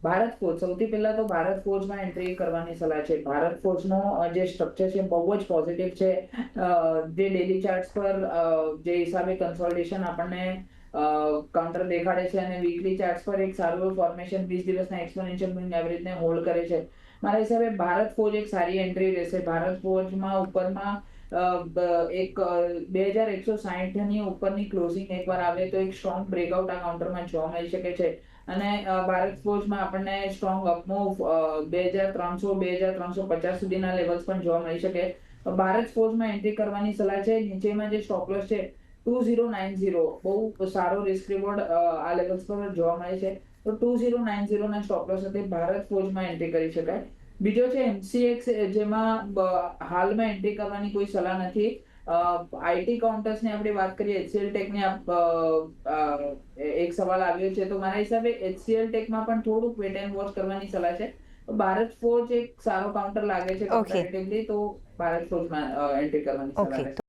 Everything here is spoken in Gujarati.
ભારત ફોર્જ સૌથી પહેલા તો ભારત ફોર્જમાં એન્ટ્રી કરવાની સલાહ છે. ભારત ફોર્જનો જે સ્ટ્રક્ચર છે બહુ જ પોઝિટિવ છે. જે ડેલી ચાર્ટ્સ પર જે હિસાબે કન્સોલિડેશન આપણને કાઉન્ટર દેખાડે છે અને વીકલી ચાર્ટ્સ પર એક સારું ફોર્મેશન 20 દિવસના એક્સપોનેન્શિયલ મૂવિંગ એવરેજને હોલ્ડ કરે છે. મારા હિસાબે ભારત ફોર્જ એક સારી એન્ટ્રી રહેશે. ભારત ફોર્જમાં ઉપરમાં એક 2160 ની ઉપરની ક્લોઝિંગ એકવાર આવે તો એક સ્ટ્રોંગ બ્રેકઆઉટ આ કાઉન્ટરમાં જોવા મળી શકે છે. અને ભારત ફોર્જમાં આપણને સ્ટ્રોંગ અપમૂવ 2300-2350 સુધીના લેવલ્સ પણ જોવા મળી શકે. ભારત ફોર્જમાં એન્ટ્રી કરવાની સલાહ છે. નીચેમાં જે સ્ટોપ લોસ છે 2090 બહુ સારો રિસ્ક રિવોર્ડ આ લેવલ્સ પર જોવા મળે છે. તો 2090 ના સ્ટોપ લોસ સાથે ભારત ફોર્જમાં એન્ટ્રી કરી શકાય. બીજો છે એમસીએક્સ, જેમાં હાલમાં એન્ટ્રી કરવાની કોઈ સલાહ નથી. આઈટી કાઉન્ટર્સની આપણે વાત કરીએ, એચસીએલ ટેકની એક સવાલ આવ્યો છે, તો મારા હિસાબે એચસીએલ ટેકમાં પણ થોડુંક વેટ એન્ડ વોચ કરવાની સલાહ છે. ભારત ફોર્જ એક સારો કાઉન્ટર લાગે છે ઓકે કમ્પેરેટિવલી, તો ભારત ફોર્જમાં એન્ટ્રી કરવાની સલાહ ઓકે છે.